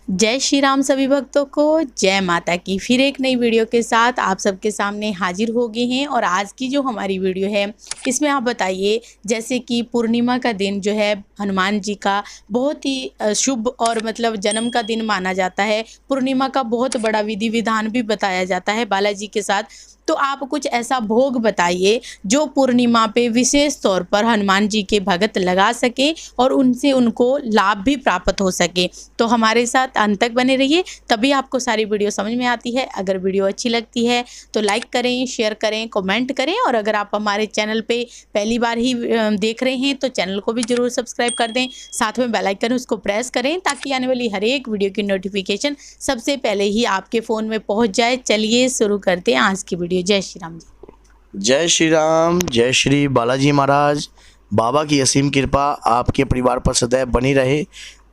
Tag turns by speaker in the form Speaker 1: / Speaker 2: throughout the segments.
Speaker 1: जय श्री राम सभी भक्तों को, जय माता की। फिर एक नई वीडियो के साथ आप सबके सामने हाजिर हो गए हैं। और आज की जो हमारी वीडियो है इसमें आप बताइए, जैसे कि पूर्णिमा का दिन जो है हनुमान जी का बहुत ही शुभ और मतलब जन्म का दिन माना जाता है। पूर्णिमा का बहुत बड़ा विधि विधान भी बताया जाता है बालाजी के साथ। तो आप कुछ ऐसा भोग बताइए जो पूर्णिमा पे विशेष तौर पर हनुमान जी के भगत लगा सके और उनसे उनको लाभ भी प्राप्त हो सके। तो हमारे साथ अंत तक बने रहिए, तभी आपको सारी वीडियो समझ में आती है। अगर वीडियो अच्छी लगती है तो लाइक करें, शेयर करें, कमेंट करें। और अगर आप हमारे चैनल पे पहली बार ही देख रहे हैं तो चैनल को भी ज़रूर सब्सक्राइब कर दें। साथ में बेल आइकन उसको प्रेस करें ताकि आने वाली हर एक वीडियो की नोटिफिकेशन सबसे पहले ही आपके फ़ोन में पहुंच जाए। चलिए शुरू करते हैं आज की वीडियो। जय श्री राम जी।
Speaker 2: जय श्री राम, जय श्री बालाजी महाराज। बाबा की असीम कृपा आपके परिवार पर सदैव बनी रहे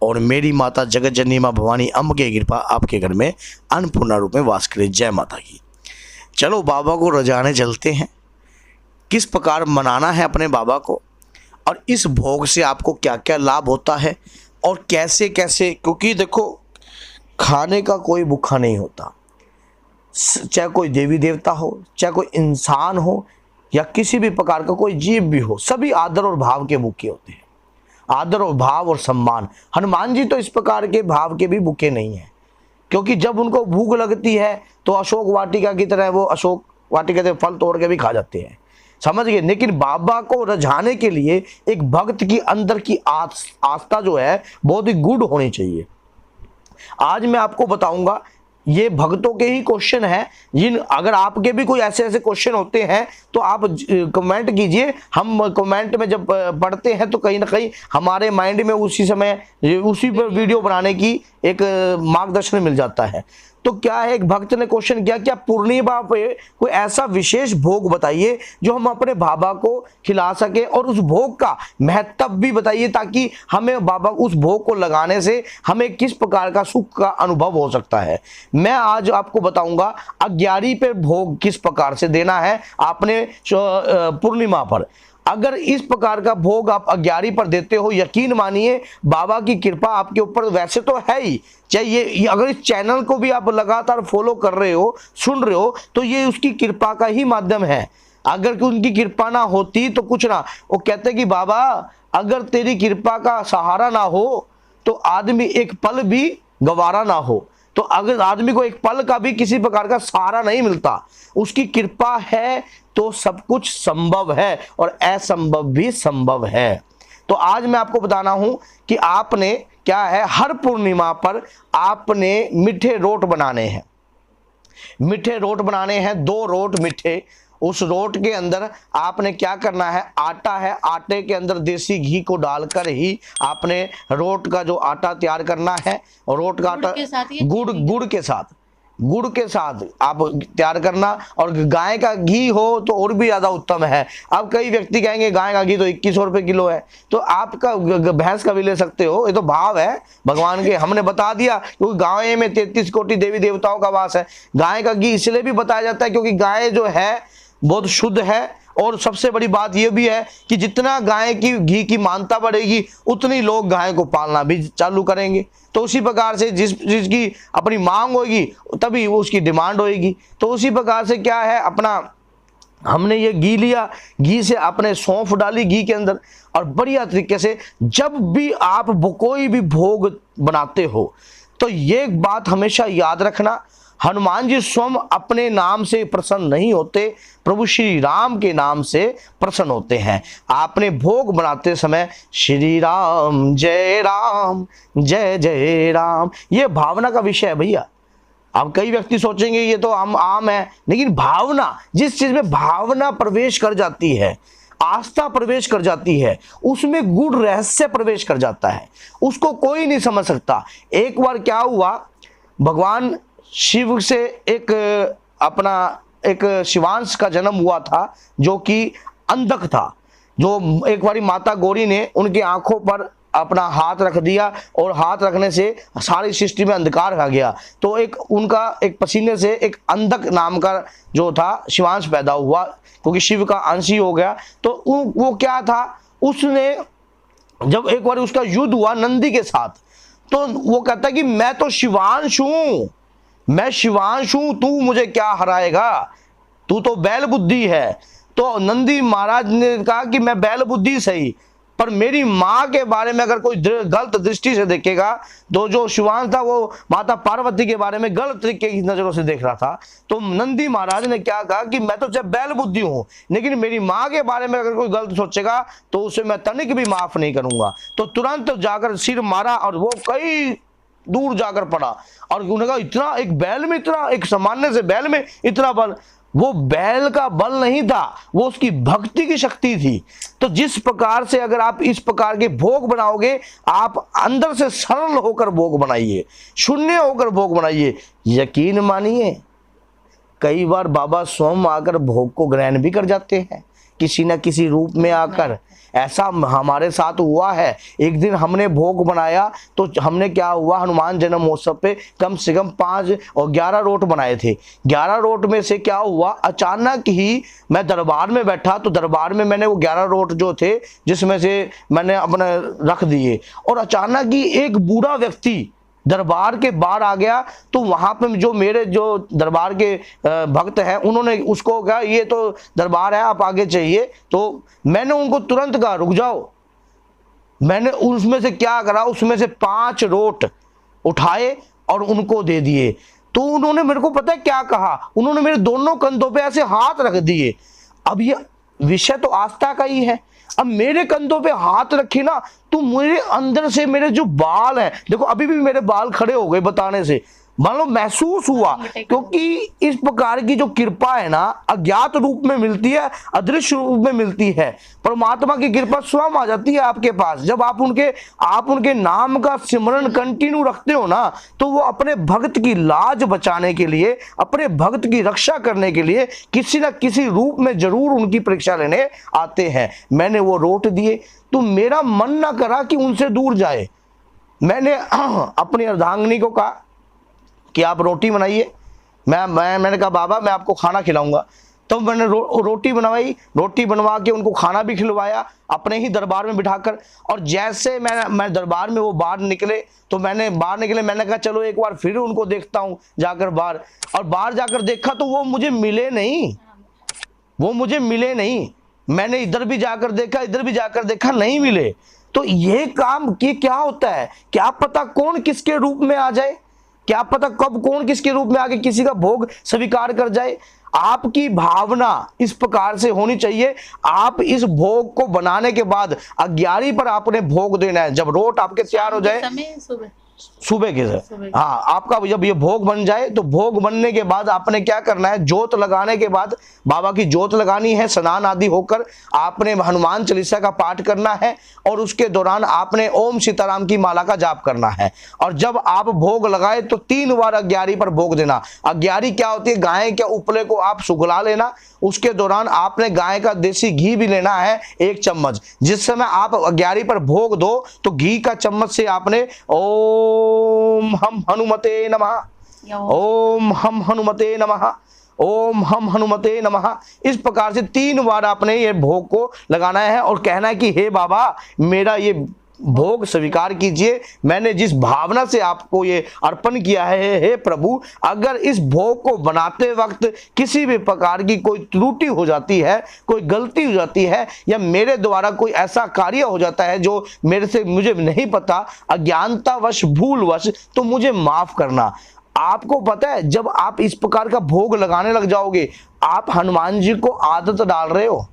Speaker 2: और मेरी माता जगत जननी माँ भवानी अम्ब की कृपा आपके घर में अन्नपूर्णा रूप में वास करे। जय माता की। चलो बाबा को रजाने चलते हैं, किस प्रकार मनाना है अपने बाबा को और इस भोग से आपको क्या क्या लाभ होता है और कैसे कैसे। क्योंकि देखो, खाने का कोई भूखा नहीं होता, चाहे कोई देवी देवता हो, चाहे कोई इंसान हो या किसी भी प्रकार का कोई जीव भी हो, सभी आदर और भाव के भूखे होते हैं। आदर और भाव और सम्मान। हनुमान जी तो इस प्रकार के भाव के भी भूखे नहीं हैं, क्योंकि जब उनको भूख लगती है तो अशोक वाटिका की तरह वो अशोक वाटिका से फल तोड़ के भी खा जाते हैं, समझ गए। लेकिन बाबा को रझाने के लिए एक भक्त की अंदर की आस्था जो है बहुत ही गूढ़ होनी चाहिए। आज मैं आपको बताऊंगा, ये भक्तों के ही क्वेश्चन है। जिन अगर आपके भी कोई ऐसे ऐसे क्वेश्चन होते हैं तो आप कमेंट कीजिए। हम कमेंट में जब पढ़ते हैं तो कहीं ना कहीं हमारे माइंड में उसी समय उसी पर वीडियो बनाने की एक मार्गदर्शन मिल जाता है। तो क्या है, एक भक्त ने क्वेश्चन किया, क्या पूर्णिमा पे कोई ऐसा विशेष भोग बताइए जो हम अपने बाबा को खिला सके और उस भोग का महत्व भी बताइए, ताकि हमें बाबा उस भोग को लगाने से हमें किस प्रकार का सुख का अनुभव हो सकता है। मैं आज आपको बताऊंगा अग्यारी पे भोग किस प्रकार से देना है आपने पूर्णिमा पर। अगर इस प्रकार का भोग आप अग्यारी पर देते हो, यकीन मानिए बाबा की कृपा आपके ऊपर वैसे तो है ही। चाहे ये अगर इस चैनल को भी आप लगातार फॉलो कर रहे हो, सुन रहे हो, तो ये उसकी कृपा का ही माध्यम है। अगर उनकी कृपा ना होती तो कुछ ना। वो कहते कि बाबा अगर तेरी कृपा का सहारा ना हो तो आदमी एक पल भी गवारा ना हो। तो अगर आदमी को एक पल का भी किसी प्रकार का सहारा नहीं मिलता, उसकी कृपा है तो सब कुछ संभव है और असंभव भी संभव है। तो आज मैं आपको बताना हूं कि आपने क्या है, हर पूर्णिमा पर आपने मीठे रोट बनाने हैं। मीठे रोट बनाने हैं, 2 रोट मीठे। उस रोट के अंदर आपने क्या करना है, आटा है, आटे के अंदर देसी घी को डालकर ही आपने रोट का जो आटा तैयार करना है। रोट का आटा गुड़ के साथ आप तैयार करना। और गाय का घी हो तो और भी ज़्यादा उत्तम है। अब कई व्यक्ति कहेंगे गाय का घी तो 2100 रुपये किलो है, तो आपका भैंस का भी ले सकते हो। ये तो भाव है भगवान के, हमने बता दिया। क्योंकि गाय में 33 कोटि देवी देवताओं का वास है। गाय का घी इसलिए भी बताया जाता है क्योंकि गाय जो है बहुत शुद्ध है। और सबसे बड़ी बात यह भी है कि जितना गाय की घी की मानता बढ़ेगी उतनी लोग गाय को पालना भी चालू करेंगे। तो उसी प्रकार से जिसकी अपनी मांग होगी तभी उसकी डिमांड होगी। तो उसी प्रकार से क्या है, अपना हमने ये घी लिया, घी से आपने सौंफ डाली घी के अंदर, और बढ़िया तरीके से जब भी आप कोई भी भोग बनाते हो तो ये बात हमेशा याद रखना, हनुमान जी स्वयं अपने नाम से प्रसन्न नहीं होते, प्रभु श्री राम के नाम से प्रसन्न होते हैं। आपने भोग बनाते समय श्री राम जय जय राम, ये भावना का विषय है भैया। अब कई व्यक्ति सोचेंगे ये तो आम है, लेकिन भावना, जिस चीज में भावना प्रवेश कर जाती है, आस्था प्रवेश कर जाती है, उसमें गूढ़ रहस्य प्रवेश कर जाता है, उसको कोई नहीं समझ सकता। एक बार क्या हुआ, भगवान शिव से एक शिवांश का जन्म हुआ था जो कि अंधक था। जो एक बारी माता गौरी ने उनकी आंखों पर अपना हाथ रख दिया और हाथ रखने से सारी सृष्टि में अंधकार आ गया। तो उनका पसीने से एक अंधक नाम का जो था शिवांश पैदा हुआ, क्योंकि शिव का अंश ही हो गया। तो वो क्या था, उसने जब एक बार उसका युद्ध हुआ नंदी के साथ, तो वो कहता है कि मैं तो शिवांश हूं, मैं शिवांश हूं, तू मुझे क्या हराएगा, तू तो बैल बुद्धि है। तो नंदी महाराज ने कहा कि मैं बैल बुद्धि सही, पर मेरी माँ के बारे में अगर कोई गलत दृष्टि से देखेगा, तो जो शिवांश था वो माता पार्वती के बारे में गलत तरीके की नजरों से देख रहा था। तो नंदी महाराज ने क्या कहा कि मैं तो चाहे बैल बुद्धि हूं, लेकिन मेरी माँ के बारे में अगर कोई गलत सोचेगा तो उसे मैं तनिक भी माफ नहीं करूंगा। तो तुरंत जाकर सिर मारा और वो कई दूर जाकर पड़ा। और उन्होंने कहा इतना एक बैल में इतना, एक सामान्य से बैल में इतना बल, वो बैल का बल नहीं था, वो उसकी भक्ति की शक्ति थी। तो जिस प्रकार से अगर आप इस प्रकार के भोग बनाओगे, आप अंदर से सरल होकर भोग बनाइए, शून्य होकर भोग बनाइए, यकीन मानिए कई बार बाबा स्वयं आकर भोग को ग्रहण भी कर जाते हैं, किसी न किसी रूप में आकर। ऐसा हमारे साथ हुआ है। एक दिन हमने भोग बनाया तो हमने क्या हुआ, हनुमान जन्म महोत्सव पे कम से कम 5 और 11 रोट बनाए थे। 11 रोट में से क्या हुआ, अचानक ही मैं दरबार में बैठा, तो दरबार में मैंने वो 11 रोट जो थे जिसमें से मैंने अपने रख दिए, और अचानक ही एक बूढ़ा व्यक्ति दरबार के बाहर आ गया। तो वहां पे जो मेरे जो दरबार के भक्त हैं, उन्होंने उसको कहा ये तो दरबार है, आप आगे चाहिए। तो मैंने उनको तुरंत कहा रुक जाओ। मैंने उसमें से क्या करा, उसमें से 5 रोट उठाए और उनको दे दिए। तो उन्होंने मेरे को पता है क्या कहा, उन्होंने मेरे दोनों कंधों पे ऐसे हाथ रख दिए। अब ये विषय तो आस्था का ही है। अब मेरे कंधों पे हाथ रखे ना, तो मेरे अंदर से मेरे जो बाल हैं, देखो अभी भी मेरे बाल खड़े हो गए बताने से, मान लो महसूस हुआ। क्योंकि इस प्रकार की जो कृपा है ना, अज्ञात रूप में मिलती है, अदृश्य रूप में मिलती है। परमात्मा की कृपा स्वयं आ जाती है आपके पास। जब आप उनके नाम का सिमरन कंटिन्यू रखते हो ना, तो वो अपने भक्त की लाज बचाने के लिए, अपने भक्त की रक्षा करने के लिए किसी न किसी रूप में जरूर उनकी परीक्षा लेने आते हैं। मैंने वो रोट दिए, तो मेरा मन ना करा कि उनसे दूर जाए। मैंने अपनी अर्धांगिनी को कहा कि आप रोटी बनाइए। मैंने कहा बाबा मैं आपको खाना खिलाऊंगा। तो मैंने रोटी बनवाई, रोटी बनवा के उनको खाना भी खिलवाया अपने ही दरबार में बिठाकर। और जैसे मैं दरबार में वो बाहर निकले, तो मैंने कहा चलो एक बार फिर उनको देखता हूँ जाकर बाहर। और बाहर जाकर देखा तो वो मुझे मिले नहीं। मैंने इधर भी जाकर देखा, नहीं मिले। तो ये काम कि क्या होता है, क्या पता कौन किसके रूप में आ जाए, क्या पता कब कौन किसके रूप में आके किसी का भोग स्वीकार कर जाए। आपकी भावना इस प्रकार से होनी चाहिए। आप इस भोग को बनाने के बाद 11 पर आपने भोग देना है। जब रोट आपके तैयार हो जाए, सुबह के सर, हाँ, आपका जब ये भोग बन जाए, तो भोग बनने के बाद आपने क्या करना है, जोत लगाने के बाद बाबा की जोत लगानी है। स्नान आदि होकर आपने हनुमान चालीसा का पाठ करना है, और उसके दौरान आपने ओम सीताराम की माला का जाप करना है। और जब आप भोग लगाए तो 3 बार 11 पर भोग देना। 11 क्या होती है, गाय के उपले को आप सुगला लेना। उसके दौरान आपने गाय का देसी घी भी लेना है 1 चम्मच। जिस समय आप 11 पर भोग दो, तो घी का चम्मच से आपने ओम हम हनुमते नमः, ओम हम हनुमते नमः, ओम हम हनुमते नमः, इस प्रकार से 3 बार आपने ये भोग को लगाना है। और कहना है कि हे बाबा मेरा ये भोग स्वीकार कीजिए। मैंने जिस भावना से आपको ये अर्पण किया है, हे प्रभु, अगर इस भोग को बनाते वक्त किसी भी प्रकार की कोई त्रुटि हो जाती है, कोई गलती हो जाती है, या मेरे द्वारा कोई ऐसा कार्य हो जाता है जो मुझे नहीं पता, अज्ञानतावश भूलवश, तो मुझे माफ करना। आपको पता है जब आप इस प्रकार का भोग लगाने लग जाओगे, आप हनुमान जी को आदत डाल रहे हो।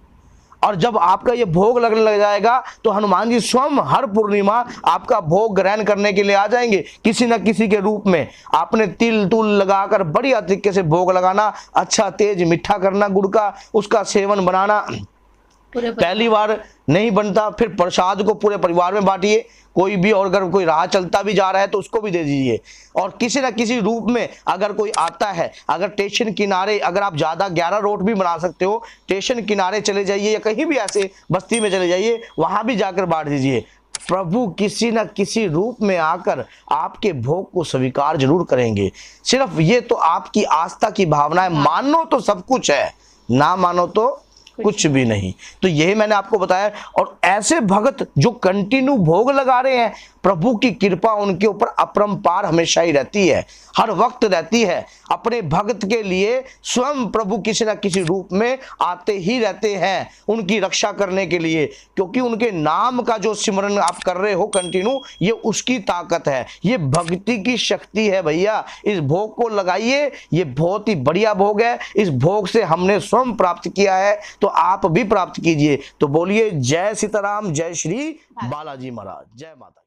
Speaker 2: और जब आपका ये भोग लगने लग जाएगा, तो हनुमान जी स्वयं हर पूर्णिमा आपका भोग ग्रहण करने के लिए आ जाएंगे, किसी न किसी के रूप में। आपने तिल तुल लगाकर बढ़िया तरीके से भोग लगाना, अच्छा तेज मीठा करना गुड़ का, उसका सेवन बनाना। पहली बार नहीं बनता, फिर प्रसाद को पूरे परिवार में बांटिए। कोई भी, और अगर कोई राह चलता भी जा रहा है तो उसको भी दे दीजिए। और किसी न किसी रूप में अगर कोई आता है, अगर स्टेशन किनारे, अगर आप ज़्यादा 11 रोट भी बना सकते हो, स्टेशन किनारे चले जाइए या कहीं भी ऐसे बस्ती में चले जाइए, वहाँ भी जाकर बांट दीजिए। प्रभु किसी न किसी रूप में आकर आपके भोग को स्वीकार जरूर करेंगे। सिर्फ ये तो आपकी आस्था की भावना है। मानो तो सब कुछ है, ना मानो तो कुछ भी नहीं। तो यही मैंने आपको बताया। और ऐसे भगत जो कंटिन्यू भोग लगा रहे हैं, प्रभु की कृपा उनके ऊपर अपरंपार हमेशा ही रहती है, हर वक्त रहती है। अपने भक्त के लिए स्वयं प्रभु किसी न किसी रूप में आते ही रहते हैं उनकी रक्षा करने के लिए, क्योंकि उनके नाम का जो सिमरन आप कर रहे हो कंटिन्यू, ये उसकी ताकत है, ये भक्ति की शक्ति है भैया। इस भोग को लगाइए, ये बहुत ही बढ़िया भोग है। इस भोग से हमने स्वयं प्राप्त किया है, तो आप भी प्राप्त कीजिए। तो बोलिए जय सीताराम, जय श्री बालाजी महाराज, जय माता।